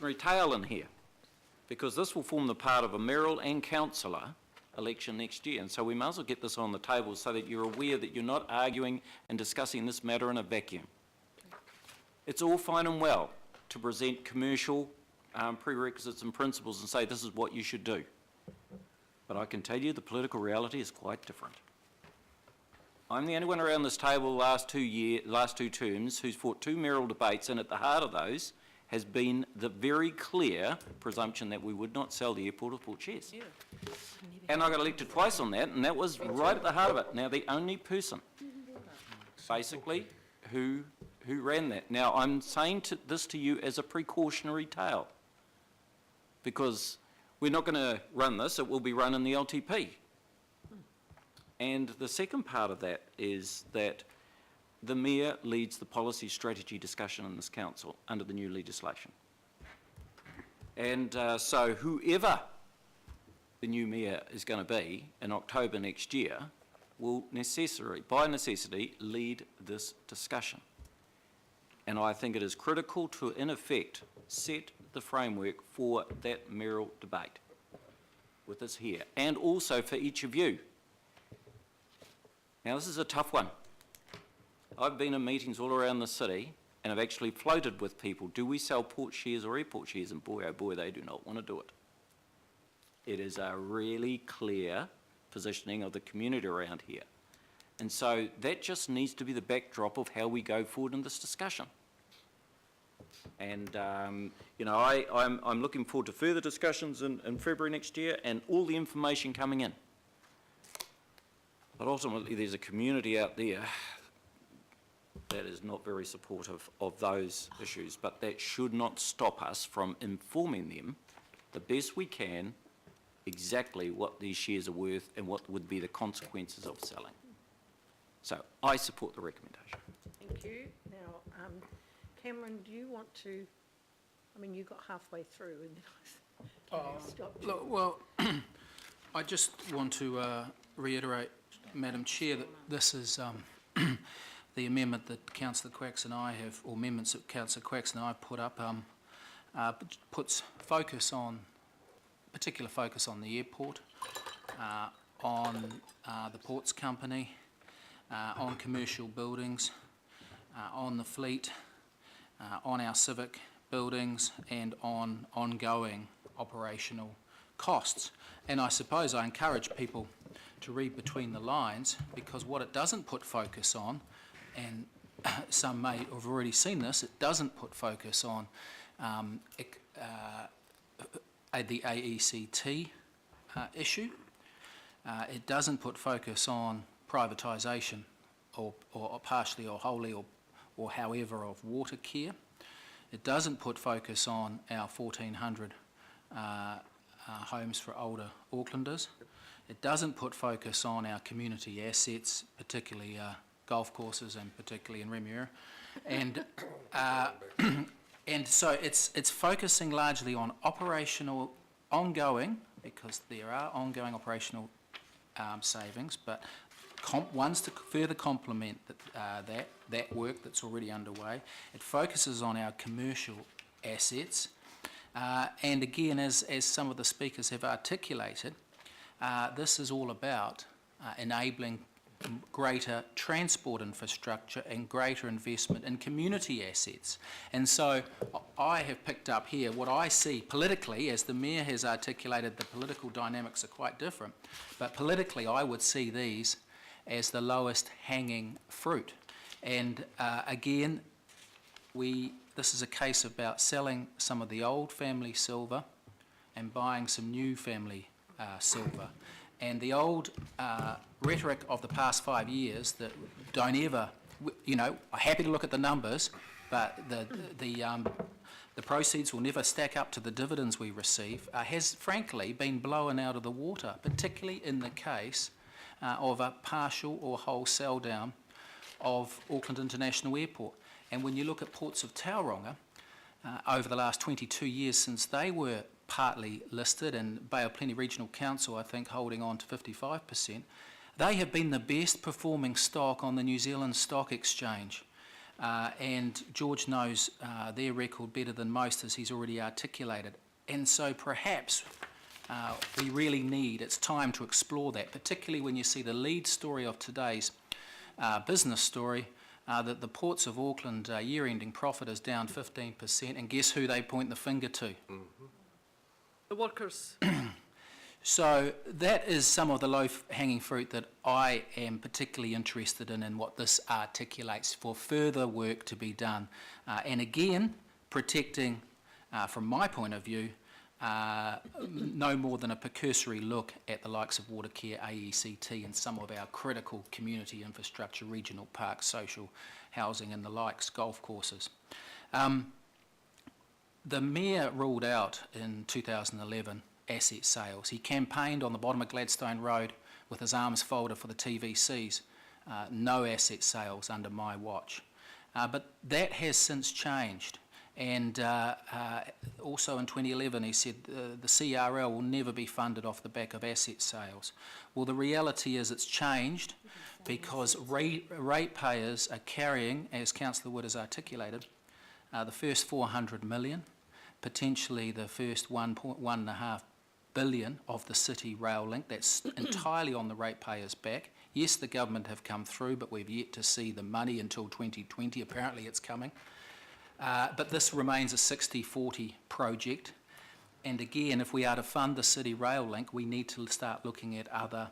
precautionary tale in here, because this will form the part of a mayoral and councillor election next year, and so we might as well get this on the table so that you're aware that you're not arguing and discussing this matter in a vacuum. It's all fine and well to present commercial prerequisites and principles and say this is what you should do, but I can tell you the political reality is quite different. I'm the only one around this table the last two terms who's fought 2 mayoral debates, and at the heart of those has been the very clear presumption that we would not sell the airport of Port Shares. Yeah. And I got elected twice on that, and that was right at the heart of it. Now, the only person, basically, who ran that. Now, I'm saying this to you as a precautionary tale, because we're not going to run this, it will be run in the LTP. And the second part of that is that the Mayor leads the policy strategy discussion in this council under the new legislation. And so whoever the new Mayor is going to be in October next year will by necessity, lead this discussion. And I think it is critical to, in effect, set the framework for that mayoral debate with us here, and also for each of you. Now, this is a tough one. I've been in meetings all around the city and I've actually floated with people, do we sell Port Shares or airport shares? And boy, oh boy, they do not want to do it. It is a really clear positioning of the community around here. And so that just needs to be the backdrop of how we go forward in this discussion. And, you know, I'm looking forward to further discussions in February next year and all the information coming in. But ultimately, there's a community out there that is not very supportive of those issues, but that should not stop us from informing them the best we can exactly what these shares are worth and what would be the consequences of selling. So I support the recommendation. Thank you. Now, Cameron, do you want to, I mean, you got halfway through and then I stopped you. Look, well, I just want to reiterate, Madam Chair, that this is the amendment that Councillor Quacks and I have, or amendments that Councillor Quacks and I put up, puts focus on, particular focus on the airport, on the ports company, on commercial buildings, on the fleet, on our civic buildings, and on ongoing operational costs. And I suppose I encourage people to read between the lines, because what it doesn't put focus on, and some may have already seen this, it doesn't put focus on the AECT issue. It doesn't put focus on privatisation or partially or wholly or however of water care. It doesn't put focus on our 1,400 homes for older Aucklanders. It doesn't put focus on our community assets, particularly golf courses and particularly in Remuera. And and so it's focusing largely on operational ongoing, because there are ongoing operational savings, but ones to further complement that work that's already underway. It focuses on our commercial assets, and again, as some of the speakers have articulated, this is all about enabling greater transport infrastructure and greater investment in community assets. And so I have picked up here what I see politically, as the Mayor has articulated, the political dynamics are quite different, but politically I would see these as the lowest hanging fruit. And again, this is a case about selling some of the old family silver and buying some new family silver. And the old rhetoric of the past 5 years that don't ever, you know, are happy to look at the numbers, but the proceeds will never stack up to the dividends we receive, has frankly been blown out of the water, particularly in the case of a partial or whole sell down of Auckland International Airport. And when you look at Ports of Tauranga, over the last 22 years since they were partly listed, and Bay of Plenty Regional Council, I think, holding on to 55%, they have been the best performing stock on the New Zealand Stock Exchange. and George knows their record better than most, as he's already articulated. And so perhaps we really need, it's time to explore that, particularly when you see the lead story of today's business story, that the Ports of Auckland year-ending profit is down 15%, and guess who they point the finger to? The workers. So that is some of the low-hanging fruit that I am particularly interested in what this articulates for further work to be done. And again, protecting, from my point of view, no more than a precursory look at the likes of Watercare, AECT, and some of our critical community infrastructure, regional parks, social housing and the likes, golf courses. The Mayor ruled out in 2011 asset sales. He campaigned on the bottom of Gladstone Road with his arms folded for the TVCs, no asset sales under my watch. But that has since changed. And also in 2011 he said the CRL will never be funded off the back of asset sales. Well, the reality is it's changed because ratepayers are carrying, as Councillor Wood has articulated, the first 400 million, potentially the first 1.5 billion of the city rail link. That's entirely on the ratepayers' back. Yes, the government have come through, but we've yet to see the money until 2020. Apparently it's coming. But this remains a 60-40 project. And again, if we are to fund the city rail link, we need to start looking at other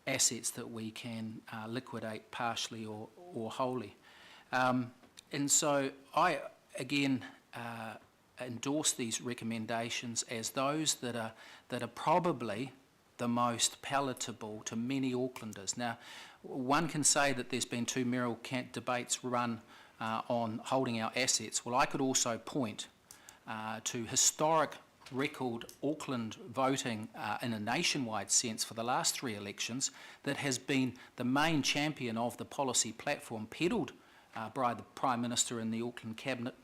assets that we can liquidate partially or wholly. And so I, again, endorse these recommendations as those that are probably the most palatable to many Aucklanders. Now, one can say that there's been two mayoral debates run on holding our assets. Well, I could also point to historic record Auckland voting in a nationwide sense for the last three elections that has been the main champion of the policy platform peddled by the Prime Minister and the Auckland Cabinet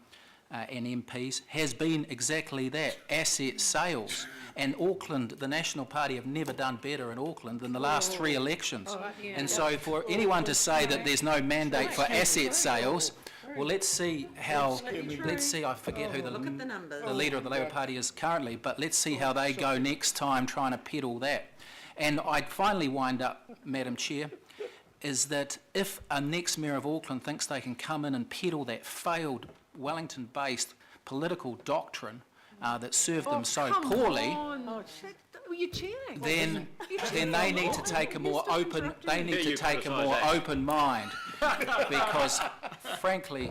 and MPs, has been exactly that, asset sales. And Auckland, the National Party, have never done better in Auckland than the last three elections. And so for anyone to say that there's no mandate for asset sales, well, let's see how, I forget who the leader of the Labour Party is currently, but let's see how they go next time trying to peddle that. And I'd finally wind up, Madam Chair, is that if a next Mayor of Auckland thinks they can come in and peddle that failed Wellington-based political doctrine that served them so poorly, then they need to take a more open mind, because frankly,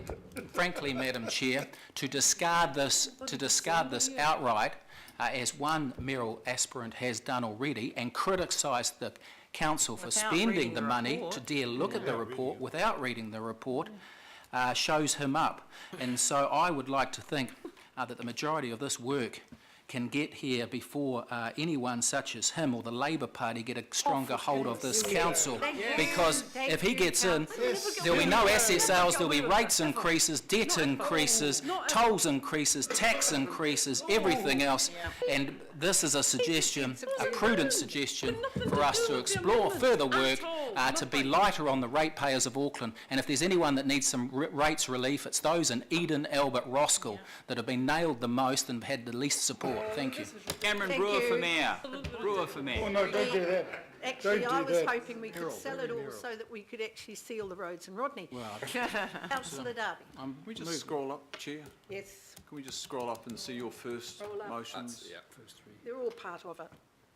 Madam Chair, to discard this outright, as one mayoral aspirant has done already, and criticise the council for spending the money to dare look at the report without reading the report, shows him up. And so I would like to think that the majority of this work can get here before anyone such as him or the Labour Party get a stronger hold of this council. Because if he gets in, there'll be no asset sales, there'll be rates increases, debt increases, tolls increases, tax increases, everything else. And this is a suggestion, a prudent suggestion for us to explore further work to be lighter on the ratepayers of Auckland. And if there's anyone that needs some rates relief, it's those in Eden, Albert, Roskill that have been nailed the most and had the least support. Thank you. Cameron Brewer for Mayor. Brewer for Mayor. Oh, no, don't do that. Actually, I was hoping we could sell it all so that we could actually seal the roads in Rodney. Councillor Darby. Can we just scroll up, Chair? Yes, Can we just scroll up and see your first Scroll up. motions? they're all part of it.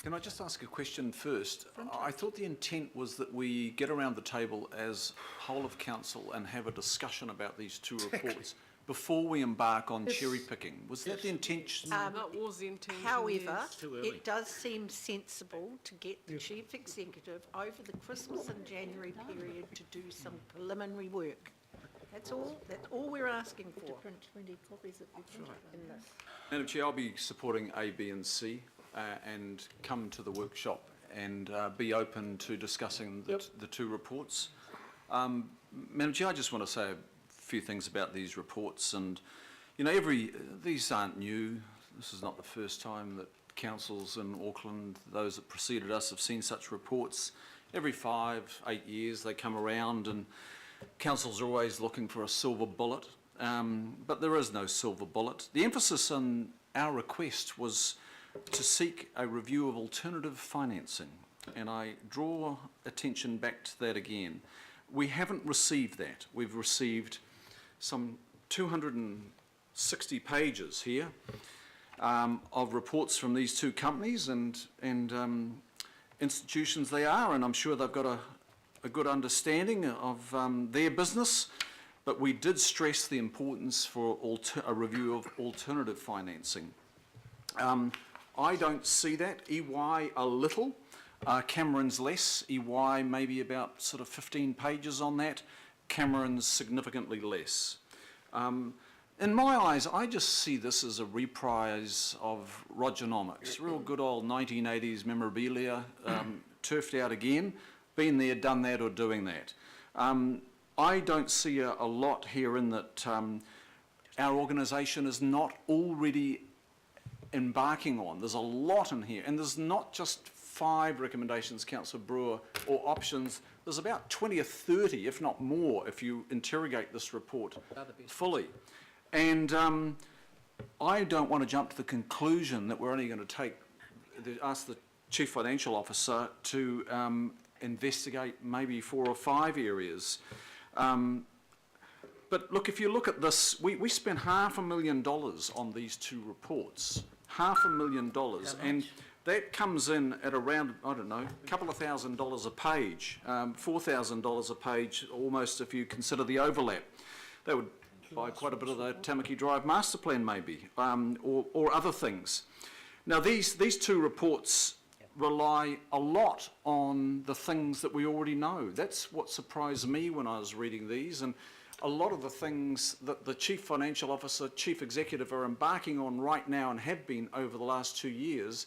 Can I just ask a question first? I thought the intent was that we get around the table as whole of council and have a discussion about these two reports before we embark on cherry picking. Was that the intention? That was the intention. However, yes. it does seem sensible to get the Chief Executive over the Christmas and January period to do some preliminary work. That's all we're asking for. Print 20 copies of in this. Madam Chair, I'll be supporting A, B and C and come to the workshop and be open to discussing the two reports. Madam Chair, I just want to say a few things about these reports, and these aren't new. This is not the first time that councils in Auckland, those that preceded us, have seen such reports. Every 5-8 years they come around, and councils are always looking for a silver bullet, but there is no silver bullet. The emphasis on our request was to seek a review of alternative financing, and I draw attention back to that again. We haven't received that. We've received some 260 pages here of reports from these two companies and institutions they are, and I'm sure they've got a good understanding of their business, but we did stress the importance for a review of alternative financing. I don't see that. EY a little, Cameron's less. EY maybe about sort of 15 pages on that. Cameron's significantly less. In my eyes, I just see this as a reprise of Rogernomics, real good old 1980s memorabilia, turfed out again, been there, done that, or doing that. I don't see a lot here in that our organisation is not already embarking on. There's a lot in here, and there's not just 5 recommendations, Councillor Brewer, or options. There's about 20 or 30, if not more, if you interrogate this report fully. And I don't want to jump to the conclusion that we're only going to ask the Chief Financial Officer to investigate maybe 4 or 5 areas. But look, if you look at this, we spent $500,000 on these 2 reports. $500,000, and that comes in at around, I don't know, a couple of $1,000s a page, $4,000 a page almost if you consider the overlap. That would buy quite a bit of the Tamaki Drive master plan maybe, or other things. Now these 2 reports rely a lot on the things that we already know. That's what surprised me when I was reading these, and a lot of the things that the Chief Financial Officer, Chief Executive are embarking on right now and have been over the last 2 years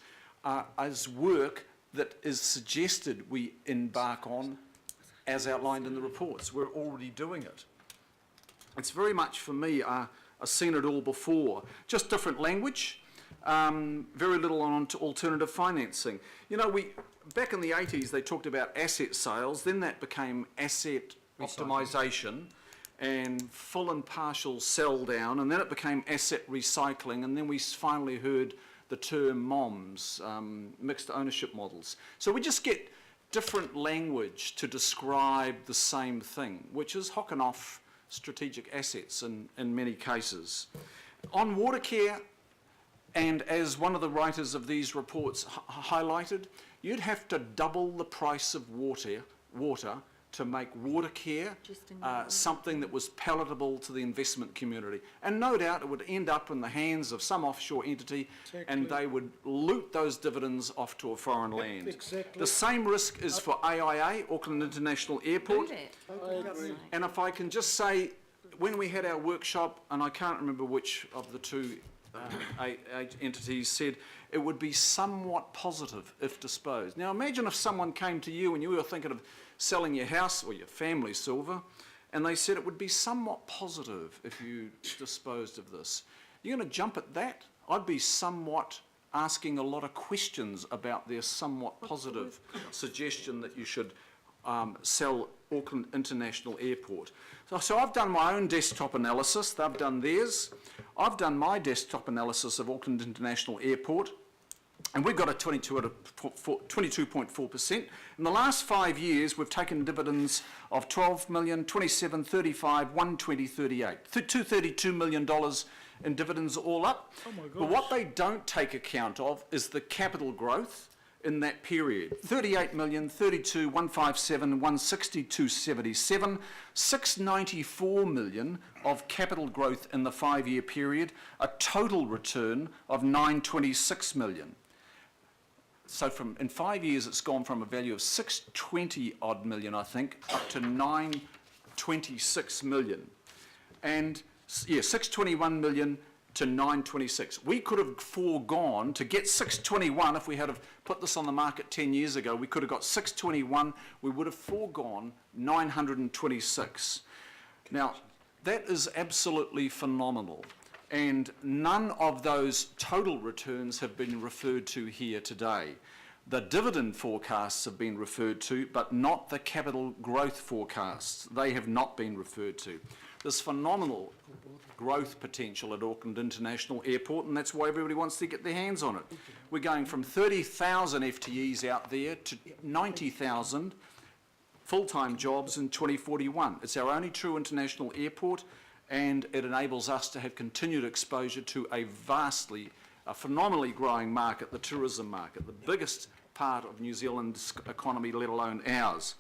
as work that is suggested we embark on as outlined in the reports. We're already doing it. It's very much, for me, I've seen it all before. Just different language, very little on alternative financing. You know, back in the 80s, they talked about asset sales, then that became asset optimisation and full and partial sell down, and then it became asset recycling, and then we finally heard the term MOMs, mixed ownership models. So we just get different language to describe the same thing, which is hocking off strategic assets in many cases. On water care, and as one of the writers of these reports highlighted, you'd have to double the price of water to make water care something that was palatable to the investment community. And no doubt it would end up in the hands of some offshore entity, and they would loot those dividends off to a foreign land. Exactly. The same risk is for AIA, Auckland International Airport. And if I can just say, when we had our workshop, and I can't remember which of the 2 entities said, it would be somewhat positive if disposed. Now imagine if someone came to you and you were thinking of selling your house or your family silver, and they said it would be somewhat positive if you disposed of this. You're going to jump at that? I'd be somewhat asking a lot of questions about their somewhat positive suggestion that you should sell Auckland International Airport. So I've done my own desktop analysis, they've done theirs. I've done my desktop analysis of Auckland International Airport, and we've got a 22.4%. In the last 5 years, we've taken dividends of 12 million, 27, 35, 120, 38. $232 million in dividends all up. Oh my gosh. But what they don't take account of is the capital growth in that period. 38 million, 32, 157, 160, 277, 694 million of capital growth in the 5-year period, a total return of 926 million. So in 5 years, it's gone from a value of 620 odd million, I think, up to 926 million. And yeah, 621 million to 926. We could have foregone to get 621 if we had have put this on the market 10 years ago. We could have got 621. We would have foregone 926. Now, that is absolutely phenomenal. And none of those total returns have been referred to here today. The dividend forecasts have been referred to, but not the capital growth forecasts. They have not been referred to. There's phenomenal growth potential at Auckland International Airport, and that's why everybody wants to get their hands on it. We're going from 30,000 FTEs out there to 90,000 full-time jobs in 2041. It's our only true international airport, and it enables us to have continued exposure to a phenomenally growing market, the tourism market, the biggest part of New Zealand's economy, let alone ours.